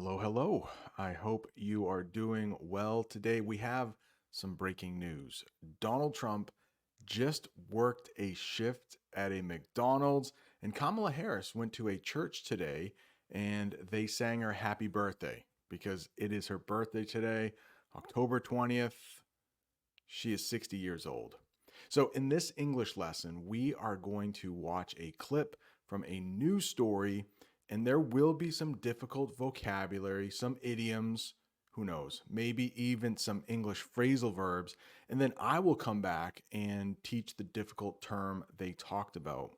Hello, hello. I hope you are doing well today. We have some breaking news. Donald Trump just worked a shift at a McDonald's, and Kamala Harris went to a church today and they sang her happy birthday because it is her birthday today, October 20th. She is 60 years old. So, in this English lesson, we are going to watch a clip from a news story, and there will be some difficult vocabulary, some idioms, who knows, maybe even some English phrasal verbs. And then I will come back and teach the difficult term they talked about.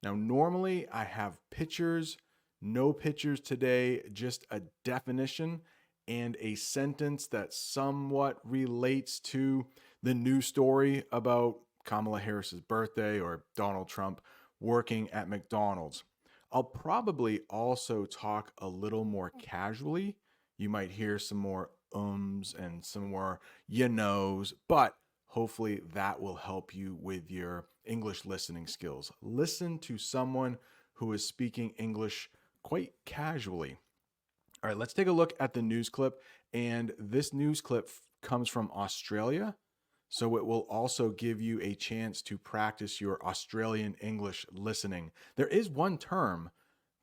Now, normally I have pictures, no pictures today, just a definition and a sentence that somewhat relates to the news story about Kamala Harris's birthday or Donald Trump working at McDonald's. I'll probably also talk a little more casually. You might hear some more ums and some more you knows, but hopefully that will help you with your English listening skills. Listen to someone who is speaking English quite casually. All right, let's take a look at the news clip. And this news clip comes from Australia. So it will also give you a chance to practice your Australian English listening. There is one term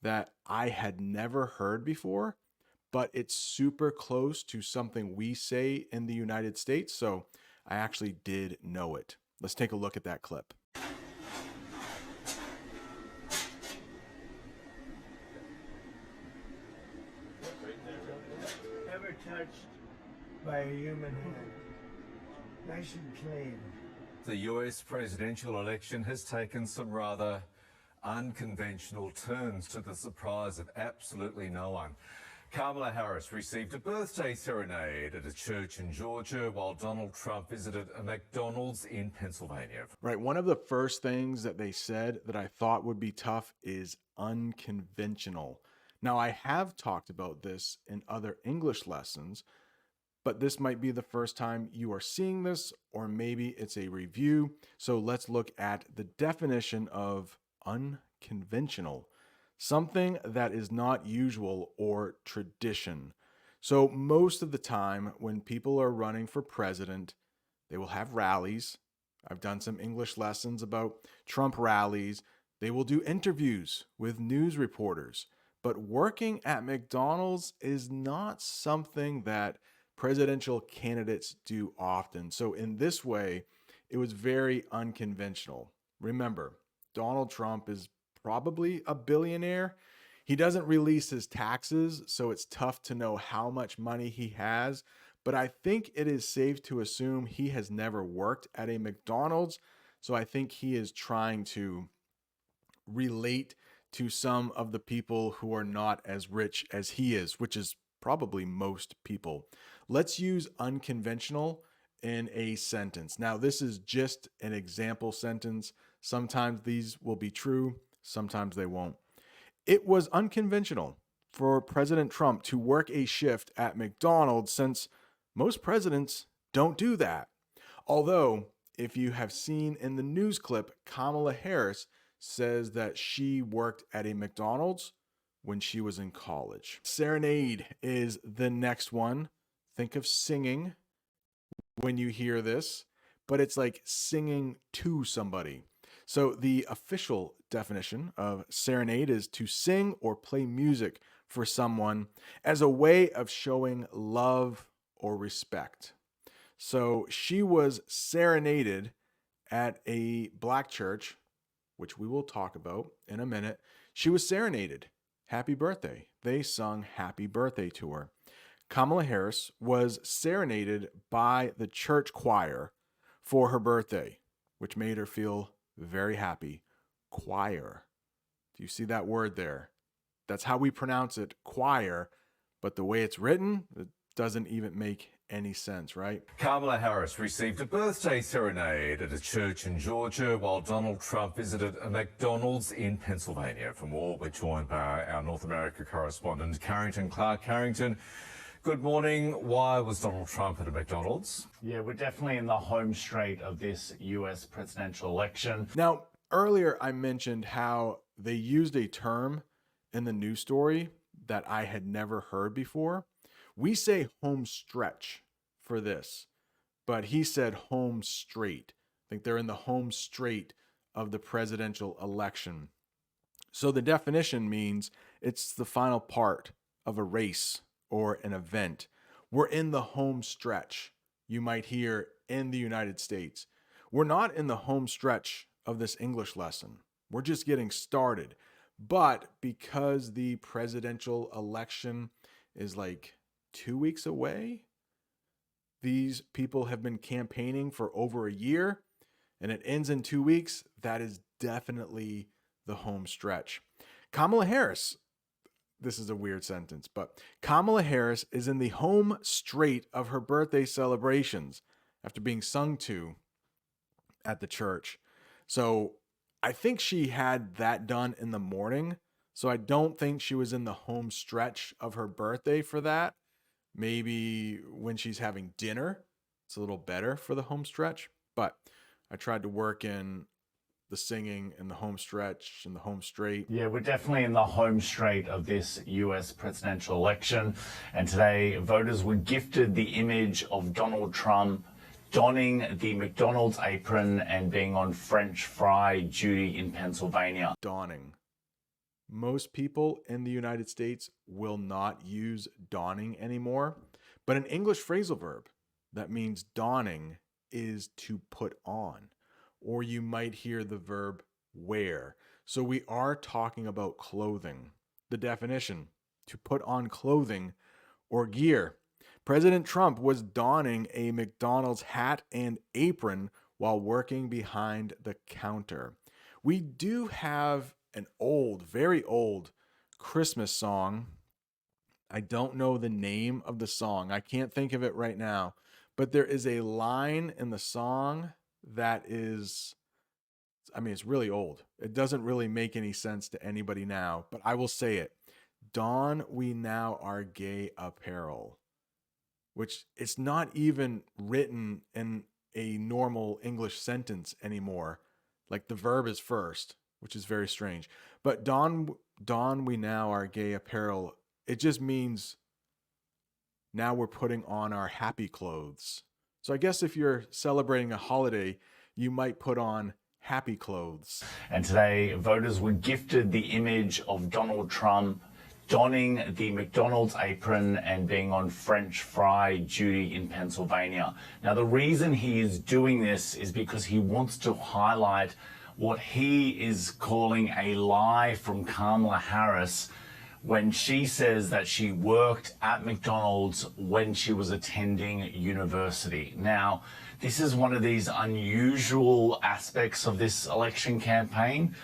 that I had never heard before, but it's super close to something we say in the United States. So I actually did know it. Let's take a look at that clip. Ever touched by a human hand. Nice and clean. The US presidential election has taken some rather unconventional turns to the surprise of absolutely no one. Kamala Harris received a birthday serenade at a church in Georgia while Donald Trump visited a McDonald's in Pennsylvania. Right. One of the first things that they said that I thought would be tough is unconventional. Now, I have talked about this in other English lessons, but this might be the first time you are seeing this, or maybe it's a review. So let's look at the definition of unconventional, something that is not usual or tradition. So most of the time when people are running for president, they will have rallies. I've done some English lessons about Trump rallies. They will do interviews with news reporters. But working at McDonald's is not something that presidential candidates do often. So in this way, it was very unconventional. Remember, Donald Trump is probably a billionaire. He doesn't release his taxes, so it's tough to know how much money he has. But I think it is safe to assume he has never worked at a McDonald's. So I think he is trying to relate to some of the people who are not as rich as he is, which is probably most people. Let's use unconventional in a sentence. Now, this is just an example sentence. Sometimes these will be true, sometimes they won't. It was unconventional for President Trump to work a shift at McDonald's since most presidents don't do that. Although, if you have seen in the news clip, Kamala Harris says that she worked at a McDonald's when she was in college. Serenade is the next one. Think of singing when you hear this, but it's like singing to somebody. So the official definition of serenade is to sing or play music for someone as a way of showing love or respect. So she was serenaded at a black church, which we will talk about in a minute. She was serenaded. Happy birthday. They sung happy birthday to her. Kamala Harris was serenaded by the church choir for her birthday, which made her feel very happy. Choir. Do you see that word there? That's how we pronounce it, choir, but the way it's written, it doesn't even make any sense, right? Kamala Harris received a birthday serenade at a church in Georgia while Donald Trump visited a McDonald's in Pennsylvania. For more, we're joined by our North America correspondent, Carrington Clark. Carrington, good morning. Why was Donald Trump at a McDonald's? Yeah, we're definitely in the home straight of this US presidential election. Now, earlier I mentioned how they used a term in the news story that I had never heard before. We say home stretch for this, but he said home straight. I think they're in the home straight of the presidential election. So the definition means it's the final part of a race or an event. We're in the home stretch, you might hear in the United States. We're not in the home stretch of this English lesson. We're just getting started. But because the presidential election is like 2 weeks away, these people have been campaigning for over a year, and it ends in 2 weeks. That is definitely the home stretch. Kamala Harris, this is a weird sentence, but Kamala Harris is in the home straight of her birthday celebrations after being sung to at the church. So I think she had that done in the morning. So I don't think she was in the home stretch of her birthday for that. Maybe when she's having dinner, it's a little better for the home stretch. But I tried to work in the singing and the home stretch and the home straight. Yeah, we're definitely in the home straight of this US presidential election. And today, voters were gifted the image of Donald Trump donning the McDonald's apron and being on French fry duty in Pennsylvania. Donning. Most people in the United States will not use donning anymore, but an English phrasal verb that means donning is to put on, or you might hear the verb wear. So we are talking about clothing. The definition, to put on clothing or gear. President Trump was donning a McDonald's hat and apron while working behind the counter. We do have an old, very old Christmas song. I don't know the name of the song. I can't think of it right now, but there is a line in the song that is, it's really old. It doesn't really make any sense to anybody now, but I will say it. Don we now our gay apparel, which it's not even written in a normal English sentence anymore. Like the verb is first, which is very strange. But don we now our gay apparel, it just means now we're putting on our happy clothes. So I guess if you're celebrating a holiday, you might put on happy clothes. And today, voters were gifted the image of Donald Trump donning the McDonald's apron and being on French fry duty in Pennsylvania. Now, the reason he is doing this is because he wants to highlight what he is calling a lie from Kamala Harris when she says that she worked at McDonald's when she was attending university. Now, this is one of these unusual aspects of this election campaign.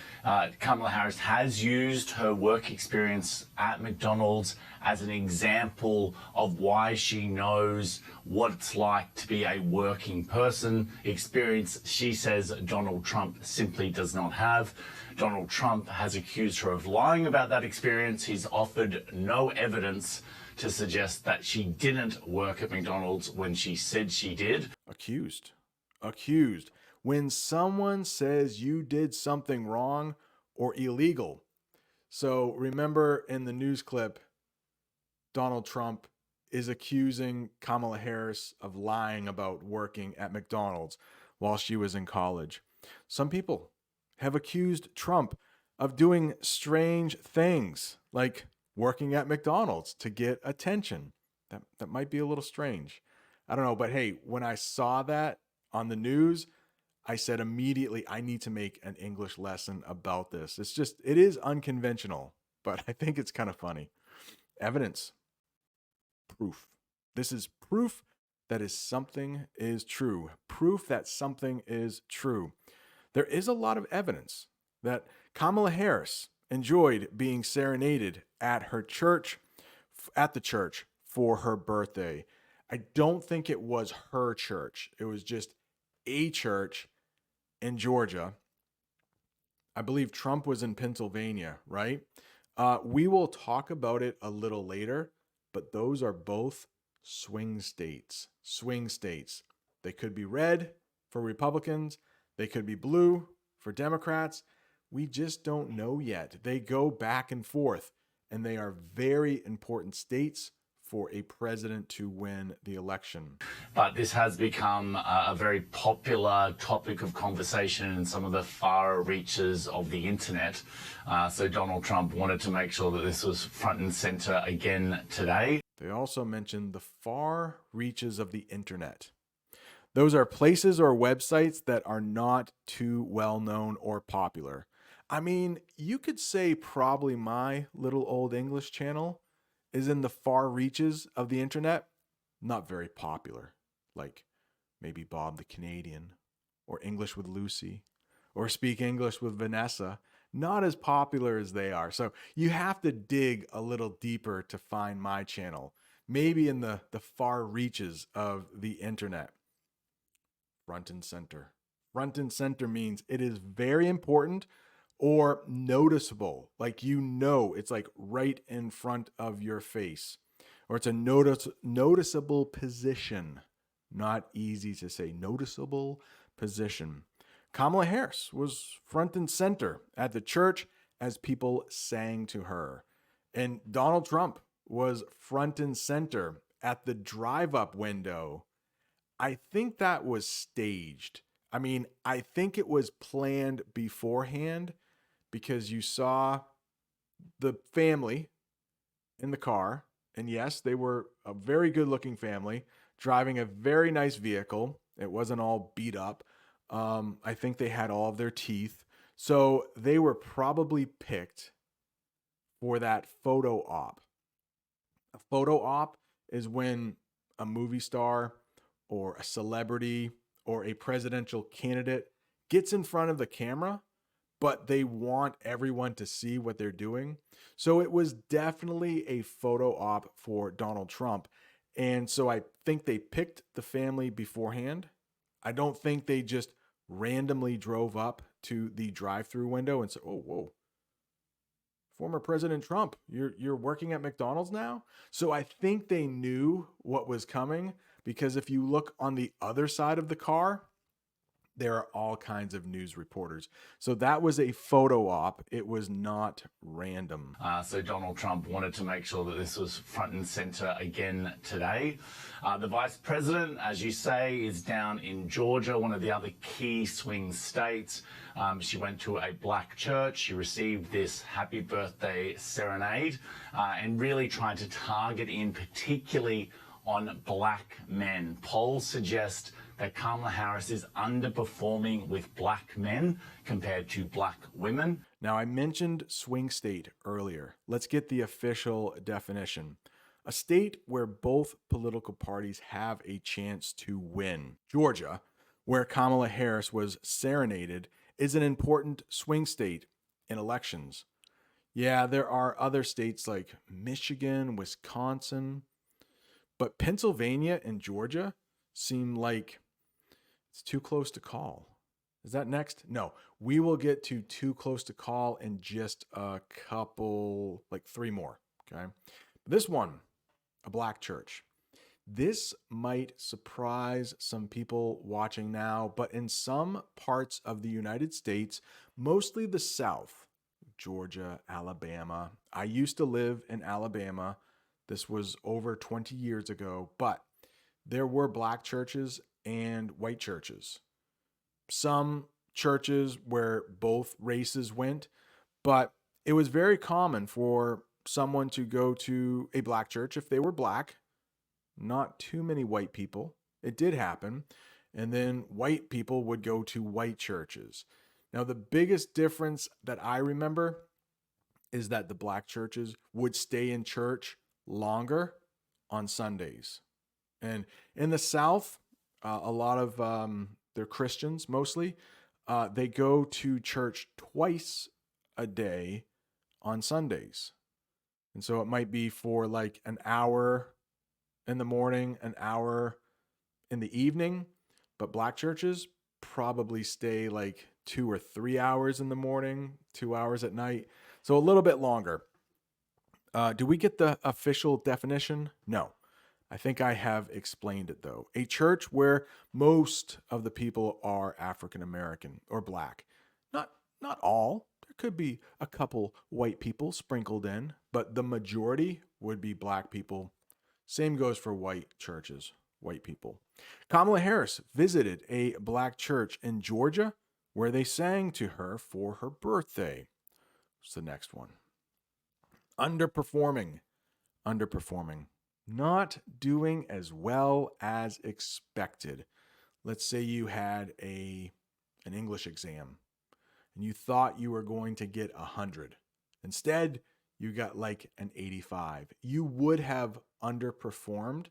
Kamala Harris has used her work experience at McDonald's as an example of why she knows what it's like to be a working person. Experience, she says, Donald Trump simply does not have. Donald Trump has accused her of lying about that experience. He's offered no evidence to suggest that she didn't work at McDonald's when she said she did. Accused. When someone says you did something wrong or illegal. So remember in the news clip, Donald Trump is accusing Kamala Harris of lying about working at McDonald's while she was in college. Some people have accused Trump of doing strange things, like working at McDonald's to get attention. That might be a little strange. I don't know, but hey, when I saw that on the news, I said immediately, I need to make an English lesson about this. It is unconventional, but I think it's kind of funny. Evidence. Proof. This is proof that something is true. Proof that something is true. There is a lot of evidence that Kamala Harris enjoyed being serenaded at the church for her birthday. I don't think it was her church. It was just a church in Georgia. I believe Trump was in Pennsylvania, right? We will talk about it a little later, but those are both swing states. Swing states. They could be red for Republicans. They could be blue for Democrats. We just don't know yet. They go back and forth. and they are very important states for a president to win the election. But this has become a very popular topic of conversation in some of the far reaches of the internet. So Donald Trump wanted to make sure that this was front and center again today. They also mentioned the far reaches of the internet. Those are places or websites that are not too well known or popular. I mean, you could say probably my little old English channel is in the far reaches of the internet. Not very popular, like maybe Bob the Canadian, or English with Lucy, or Speak English with Vanessa. Not as popular as they are. So you have to dig a little deeper to find my channel, maybe in the far reaches of the internet. Front and center. Front and center means it is very important or noticeable. Like, it's like right in front of your face, or it's a noticeable position. Not easy to say. Noticeable position. Kamala Harris was front and center at the church as people sang to her. And Donald Trump was front and center at the drive-up window. I think that was staged. I mean, I think it was planned beforehand, because you saw the family in the car. And yes, they were a very good looking family driving a very nice vehicle. It wasn't all beat up. I think they had all of their teeth. So they were probably picked for that photo op. A photo op is when a movie star or a celebrity or a presidential candidate gets in front of the camera, but they want everyone to see what they're doing. So it was definitely a photo op for Donald Trump. And so I think they picked the family beforehand. I don't think they just randomly drove up to the drive-through window and said, "Oh, whoa, former President Trump, you're working at McDonald's now?" So I think they knew what was coming, because if you look on the other side of the car, there are all kinds of news reporters. So that was a photo op. It was not random. So Donald Trump wanted to make sure that this was front and center again today. The vice president, as you say, is down in Georgia, one of the other key swing states. She went to a black church. She received this happy birthday serenade, and really tried to target in particularly on black men. Polls suggest that Kamala Harris is underperforming with black men compared to black women. Now, I mentioned swing state earlier. Let's get the official definition. A state where both political parties have a chance to win. Georgia, where Kamala Harris was serenaded, is an important swing state in elections. Yeah, there are other states like Michigan, Wisconsin, but Pennsylvania and Georgia seem like it's too close to call. Is that next? No, we will get to too close to call in just a couple, like 3 more. Okay. This one, a black church. This might surprise some people watching now, but in some parts of the United States, mostly the South, Georgia, Alabama. I used to live in Alabama. This was over 20 years ago, but there were black churches and white churches. Some churches where both races went, but it was very common for someone to go to a black church if they were black. Not too many white people. It did happen. And then white people would go to white churches. Now, the biggest difference that I remember is that the black churches would stay in church longer on Sundays. And in the South, a lot of they're Christians mostly. They go to church twice a day on Sundays. And so it might be for like an hour in the morning, an hour in the evening. But black churches probably stay like 2 or 3 hours in the morning, 2 hours at night. So a little bit longer. Do we get the official definition? No. I think I have explained it though. A church where most of the people are African American or black. Not all. There could be a couple white people sprinkled in, but the majority would be black people. Same goes for white churches, white people. Kamala Harris visited a black church in Georgia where they sang to her for her birthday. What's the next one? Underperforming. Underperforming. Not doing as well as expected. Let's say you had an English exam and you thought you were going to get 100. Instead, you got like an 85. You would have underperformed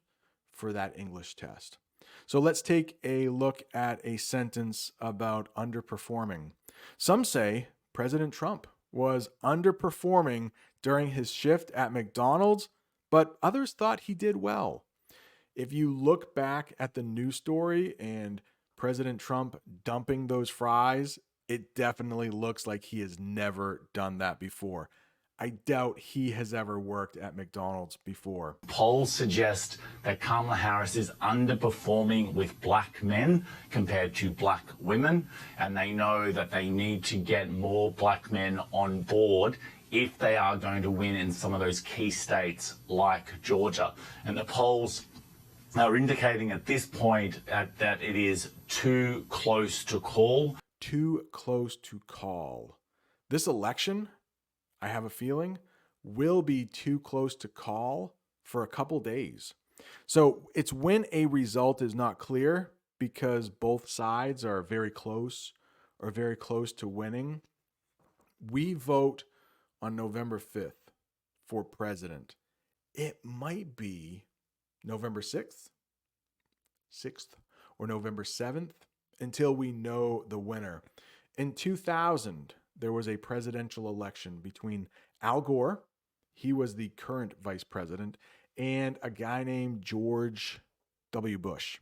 for that English test. So let's take a look at a sentence about underperforming. Some say President Trump was underperforming during his shift at McDonald's, but others thought he did well. If you look back at the news story and President Trump dumping those fries, it definitely looks like he has never done that before. I doubt he has ever worked at McDonald's before. Polls suggest that Kamala Harris is underperforming with black men compared to black women, and they know that they need to get more black men on board if they are going to win in some of those key states like Georgia. And the polls are indicating at this point that it is too close to call. Too close to call. This election, I have a feeling, will be too close to call for a couple days. So it's when a result is not clear because both sides are very close or very close to winning. We vote on November 5th for president. It might be November 6th, or November 7th until we know the winner. In 2000, there was a presidential election between Al Gore, he was the current vice president, and a guy named George W. Bush.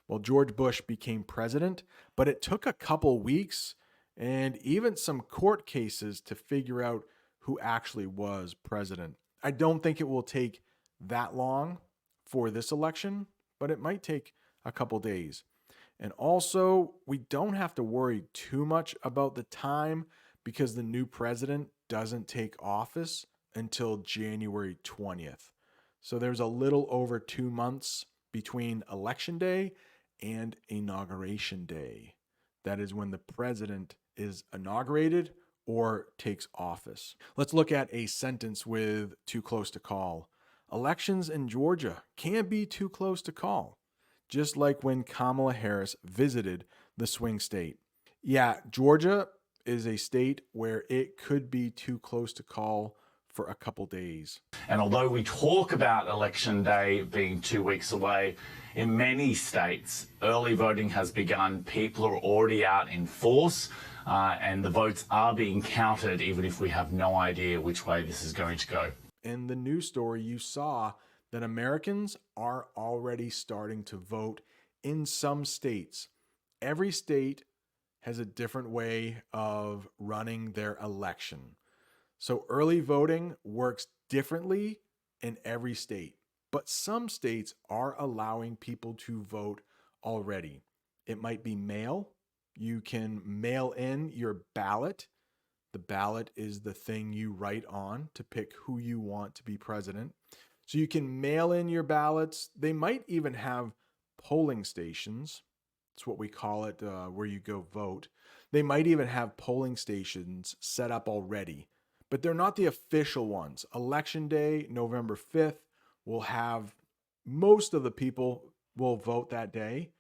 Well, George Bush became president, but it took a couple weeks and even some court cases to figure out who actually was president. I don't think it will take that long for this election, but it might take a couple days. And also, we don't have to worry too much about the time because the new president doesn't take office until January 20th. So there's a little over 2 months between Election Day and Inauguration Day. That is when the president is inaugurated or takes office. Let's look at a sentence with too close to call. Elections in Georgia can be too close to call, just like when Kamala Harris visited the swing state. Yeah, Georgia is a state where it could be too close to call for a couple days. And although we talk about Election Day being 2 weeks away, in many states, early voting has begun. People are already out in force, and the votes are being counted, even if we have no idea which way this is going to go. In the news story, you saw that Americans are already starting to vote in some states. Every state has a different way of running their election. So early voting works differently in every state, but some states are allowing people to vote already. It might be mail. You can mail in your ballot. The ballot is the thing you write on to pick who you want to be president. So you can mail in your ballots. They might even have polling stations. That's what we call it, where you go vote. They might even have polling stations set up already, but they're not the official ones. Election Day, November 5th, will have most of the people will vote that day,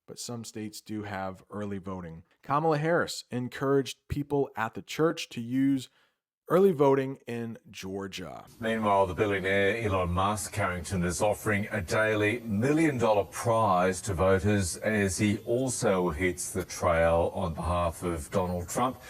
but some states do have early voting. Kamala Harris encouraged people at the church to use early voting in Georgia. Meanwhile, the billionaire Elon Musk, Carrington, is offering a daily $1 million prize to voters as he also hits the trail on behalf of Donald Trump.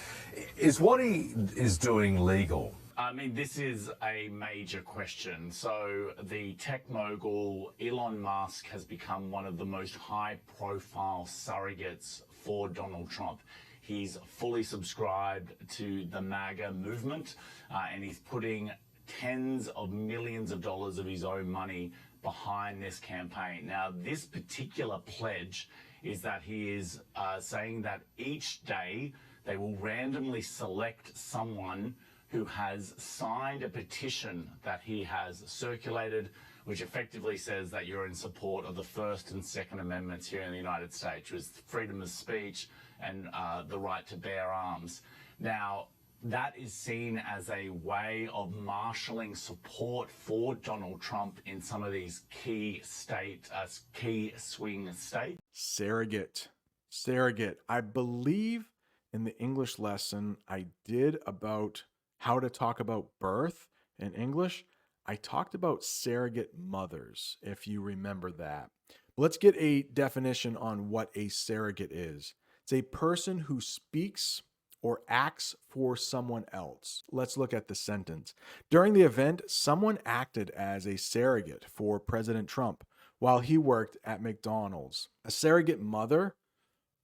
Is what he is doing legal? I mean, this is a major question. So the tech mogul Elon Musk has become one of the most high-profile surrogates for Donald Trump. He's fully subscribed to the MAGA movement, and he's putting tens of millions of dollars of his own money behind this campaign. Now, this particular pledge is that he is saying that each day They will randomly select someone who has signed a petition that he has circulated, which effectively says that you're in support of the First and Second Amendments here in the United States, which is freedom of speech and the right to bear arms. Now, that is seen as a way of marshalling support for Donald Trump in some of these key swing states. Surrogate. Surrogate. I believe in the English lesson I did about how to talk about birth in English, I talked about surrogate mothers, if you remember that. Let's get a definition on what a surrogate is. It's a person who speaks or acts for someone else. Let's look at the sentence. During the event, someone acted as a surrogate for President Trump while he worked at McDonald's. A surrogate mother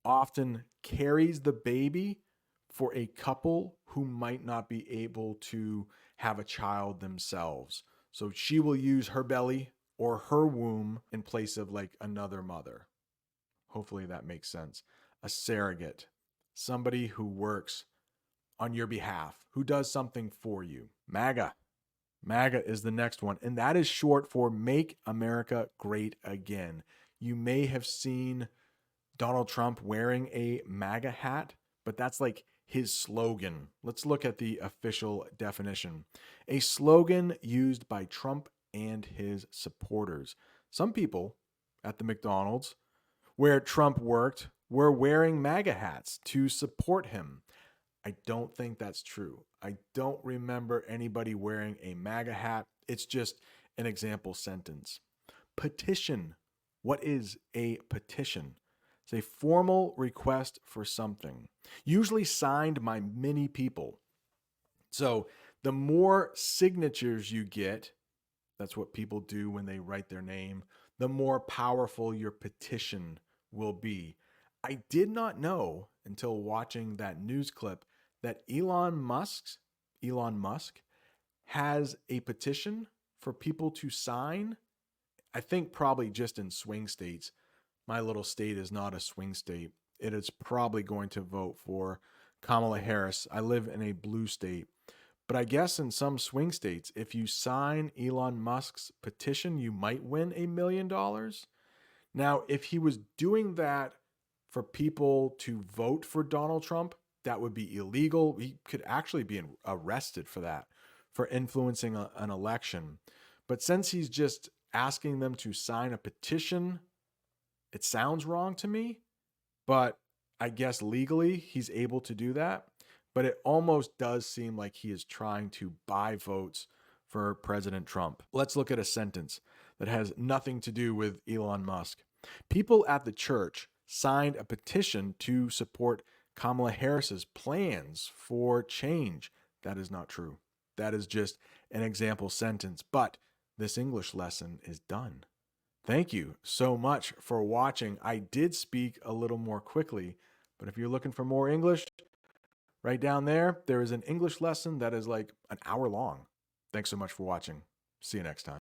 often carries the baby for a couple who might not be able to have a child themselves. So she will use her belly or her womb in place of like another mother. Hopefully that makes sense. A surrogate, somebody who works on your behalf, who does something for you. MAGA. MAGA is the next one, and that is short for Make America Great Again. You may have seen Donald Trump wearing a MAGA hat, but that's like his slogan. Let's look at the official definition. A slogan used by Trump and his supporters. Some people at the McDonald's where Trump worked were wearing MAGA hats to support him. I don't think that's true. I don't remember anybody wearing a MAGA hat. It's just an example sentence. Petition. What is a petition? It's a formal request for something, usually signed by many people. So the more signatures you get, that's what people do when they write their name, the more powerful your petition will be. I did not know until watching that news clip that Elon Musk has a petition for people to sign. I think probably just in swing states. My little state is not a swing state. It is probably going to vote for Kamala Harris. I live in a blue state. But I guess in some swing states, if you sign Elon Musk's petition, you might win $1 million. Now, if he was doing that for people to vote for Donald Trump, that would be illegal. He could actually be arrested for that, for influencing an election. But since he's just asking them to sign a petition, it sounds wrong to me, but I guess legally he's able to do that. But it almost does seem like he is trying to buy votes for President Trump. Let's look at a sentence that has nothing to do with Elon Musk. People at the church signed a petition to support Kamala Harris's plans for change. That is not true. That is just an example sentence, but this English lesson is done. Thank you so much for watching. I did speak a little more quickly, but if you're looking for more English, right down there, there is an English lesson that is like an hour long. Thanks so much for watching. See you next time.